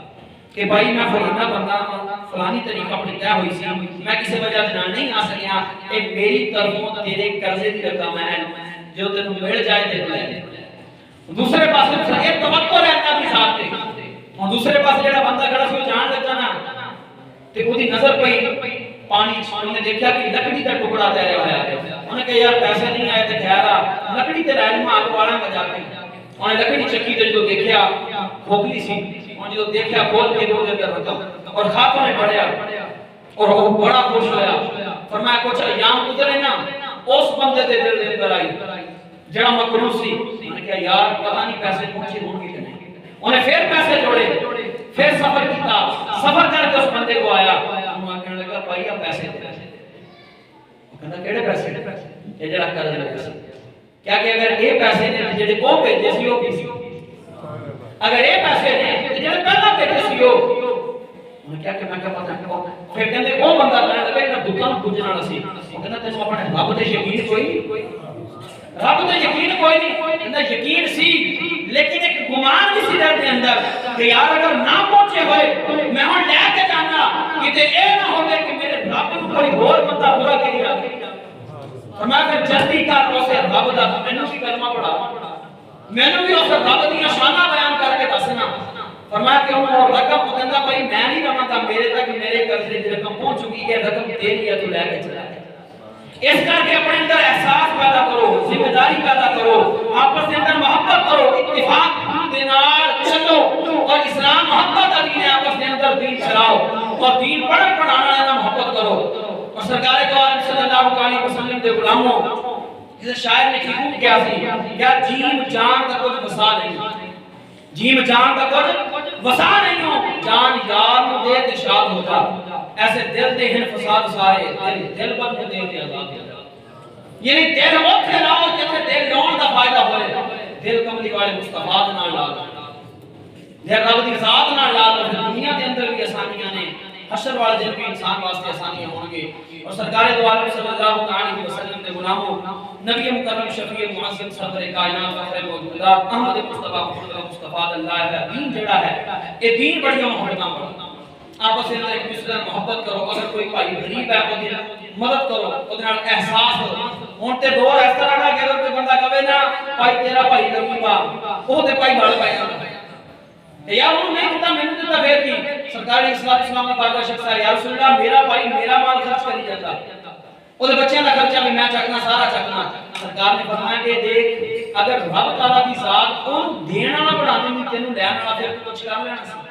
کہ بھائی میں فلانا بندہ فلانی طریقہ اپنی طے ہوئی سی، میں کسی وجہ سے نہیں آ سکیا، اے میری طرفوں تیرے قرضے کی رقم ہے جو تینوں مل جائے تے لے. دوسرے پاسے ایک توقع رہتا بھی ساتھ تے، اور دوسرے پاسے جڑا بندہ کھڑا سی جان لگا نا تے اودی نظر پئی پانی نے دیکھا کہ لکڑی کا ٹکڑا تیرا ہوا ہے. انہیں کہ یار پیسے نہیں آئے تے خیر آ لکڑی تے رہنما آگ والا کا جا کے انہیں لکڑی چکی تے جو دیکھیا کھوکھلی سی انہیں جو دیکھیا کھول کے دو دے رقم اور خاتوں نے پڑھیا اور وہ بڑا خوش ہویا فرمایا کچھ ایام گزرے نا اس بندے دے دل دے اندر آئی جڑا مکروہ سی انہیں کہا یار پتہ نہیں پیسے پہنچے ہوں گے کہ نہیں انہیں پھر پیسے جوڑے پھر سفر کیتا سفر کر کے اس بندے کو آیا انہوں کہنے لگا بھائی آپ پیسے دے وہ کہنا کیڑے پیسے یہ جڑا قرض لگا سی کیا کہ اگر یہ پیسے نے جڑے کو بھیجے سی وہ کسی اگر یہ پیسے نے جڑے پہلا بھیجے سی وہ انہیں کیا کہ میں کیا پتہ نہیں پھر کہندے وہ بندہ کہنے لگا انہاں دکان پوجنا والا سی وہ کہنا تینوں اپنے رب تے یقین کوئی نہیں رب تے یقین کوئی نہیں اندا یقین سی لیکن ایک گمان بھی سی دل دے اندر کہ یار اگر نہ پہنچے ہوئے میں ہن لے کے جانا کتے اے نہ ہوے کہ میرے رب کو کوئی اور بندہ برا کہی رکھے فرمایا کہ جلدی کر اسے رب دا مینوں بھی کلمہ پڑھا مینوں بھی اس رب دی شاناں بیان کر کے دسنا فرمایا کہ وہ رقم کہندا بھائی میں نہیں رہاں میرے تک میرے قرضے دی رقم پہنچ چکی ہے رقم تیری ہے تو لے کے چلا اس کر کے اپنے اندر احساس پیدا کرو ذمہ داری پیدا کرو آپس کے اندر محبت کرو اتفاق کے نال چلو اور اسلام محبت کا دین ہے آپس کے اندر دین چلاؤ اور دین پڑھن پڑھانا ہے محبت کرو اور سرکار دو عالم صلی اللہ علیہ وسلم دے غلاموں جس شاعر نے کیوں کیا سی کیا جیم جان کا کچھ وسا نہیں جیم جان کا کچھ وسا نہیں ہو جان یار نو دے تے شاد ہوتا ایسے دل دے ہیں فساد سارے دل پر دے تے عذاب یعنی دل اوتھے لاؤ جتھے دل لاؤن دا فائدہ ہوئے دل کملی والے مصطفیٰ دے نال لا دل رب دی ذات نال لا دنیا دے اندر بھی آسانیاں نے حشر والے دن بھی انسان واسطے آسانیاں ہون گے اور سرکار دو عالم صلی اللہ علیہ وسلم دے غلاموں نبی مکرم شفیع معظم صدر کائنات فخر موجودات احمد مصطفیٰ محمد مصطفیٰ اللہ ہے دین جڑا ہے یہ دین بڑی محبتاں بڑا آپس میں ایک دوسرے سے محبت کرو اگر کوئی بھائی غریب ہے وہ مدد کرو اس نال احساس ہو ہن تے دور اس طرح دا کہ اگر کوئی بندہ کہے نا بھائی تیرا بھائی غریب آ وہ تے بھائی بڑا پایا یا انہوں نہیں دیتا میں نے دیتا پھر کی سرکار اسلام کی بارگاہ شخص ہے یا رسول اللہ میرا بھائی میرا مال خرچ کری جاتا وہ بچیاں کا خرچہ بھی میں چکنا سارا چکنا سرکار نے فرمایا کہ دیکھ اگر رب تعالیٰ کی ذات کو دینا نہ بڑھا دیں گی تینوں لینا نہ پھر کچھ کام لینا سی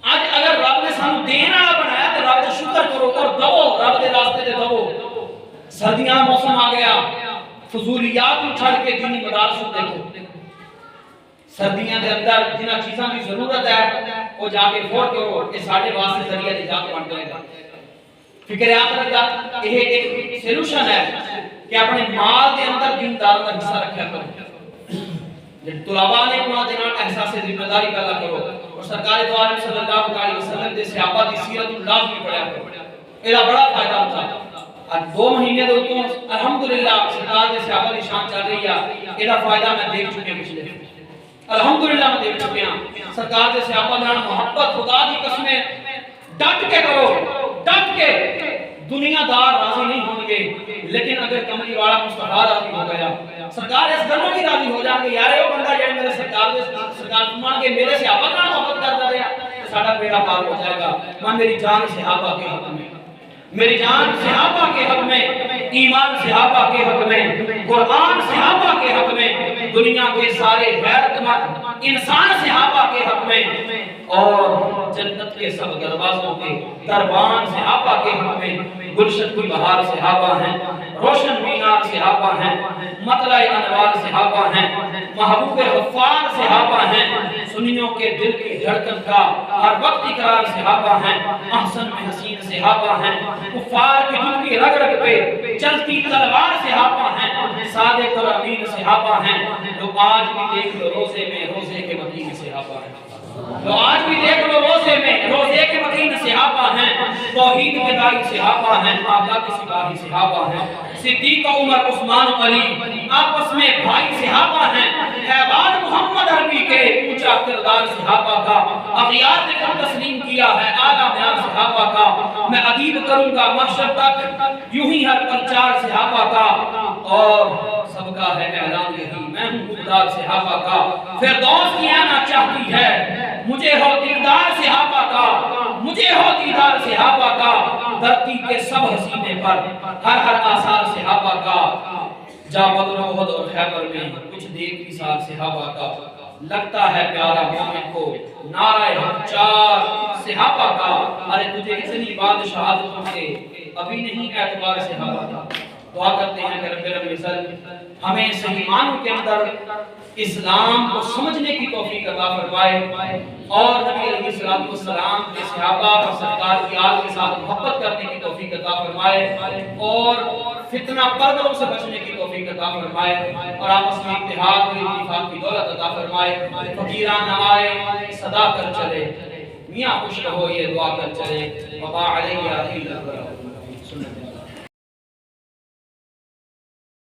آج اگر رب نے سانو دینا نہ بنایا تو رب کا شکر کرو اور دو رب دے راستے دے دو سردیاں موسم آ گیا فضولیات کو چھڑ کے دینی مدارس کو دیکھو سردیاں دے اندر جنہ چیزاں کی ضرورت ہے وہ جا کے فور کرو کہ ساڑھے واسطے ذریعہ نجات بن جائے گا فکر آخرت کا یہ ایک سولوشن ہے کہ اپنے مال دے اندر دیندار کا حصہ رکھا کرو جب طلباء نے انہاں دے نال احساس ذمہ داری پیدا کرو اور سرکار دو عالم صلی اللہ علیہ وسلم دے صحابہ دی سیرت اللہ بھی پڑھا کرو یہ بڑا فائدہ ہوتا ہے آج 2 مہینے دے تو الحمدللہ سرکار دے صحابہ دی شان چل رہی ہے یہ فائدہ میں دیکھ چکے پچھلے الحمدللہ میں دیکھ چکے ہیں سرکار دے صحابہ نال محبت خدا دی قسمیں ڈٹ کے کرو ڈٹ کے دنیا دار راضی نہیں ہوں گے لیکن اگر کملی والا مصطفیٰ راضی ہو گیا سرکار اس گھروں بھی راضی ہو جائیں گے یار وہ بندہ جائے میرے سرکار فرمان کے میرے صحابہ کا محبت کرتا رہا ساڑھا بیڑا پار ہو جائے گا میں میری جان صحابہ کے حق میں میری جان صحابہ کے حق میں ایمان صحابہ کے حق میں قرآن صحابہ کے حق میں دنیا کے سارے غیرت مند انسان صحابہ کے حق میں اور جنت کے سب دروازوں کے دربان صحابہ کے حق میں گلشن کی بہار صحابہ ہیں روشن مینار صحابہ ہیں مطلع انوار صحابہ ہیں محبوب غفار صحابہ ہیں سنیوں کے دل کی دھڑکن کا ہر وقت اقرار صحابہ ہیں احسن میں حسین صحابہ ہیں کفار کی دل کی رگ رگ پہ چلتی تلوار صحابہ ہیں صادق اور امین صحابہ ہیں جو آج بھی دیکھ لو روزے میں روزے کے مدین صحابہ ہیں تو آج بھی دیکھ لو روزے میں روزے کے مدین صحابہ ہیں توحید کے دائی صحابہ ہیں آقا کے سپاہی صحابہ ہیں صدیق عمر عثمان علی آپس میں بھائی صحابہ ہیں احباب محمد عربی کے اونچا کردار صحابہ کا اغیار نے کم تسلیم کیا ہے اعلیٰ معیار صحابہ کا میں ادیب کروں گا محشر تک یوں ہی ہر پرچار صحابہ کا اور سب کا ہے اعلان یہی میں ہوں خوددار صحابہ کا فردوس کی آنا چاہتی ہے مجھے ہو دیدار صحابہ کا مجھے ہو دیدار صحابہ کا دھرتی کے سب حسینے پر ہر آثار صحابہ جا بدر احد اور خیبر میں کچھ دیکھ کی سال صحابہ کا لگتا ہے پیارا مومن کو نعرہ حق 4 صحابہ کا ارے تجھے اتنی بادشاہتوں کے ابھی نہیں اعتبار صحابہ کا دعا کرتے ہیں کہ رب العزت ہمیں صحیح معنوں کے اندر اسلام کو سمجھنے کی توفیق عطا فرمائے اور نبی علیہ السلام کے صحابہ اور سرکار کی آل کے ساتھ محبت کرنے کی توفیق عطا فرمائے اور فتنہ پروروں سے بچنے کی توفیق عطا فرمائے اور آپس میں اتحاد و اتفاق کی دولت عطا فرمائے فقیران نہ آئے صدا کر چلے میاں خوش رہو یہ دعا کر چلے وما علیہ الا البلاغ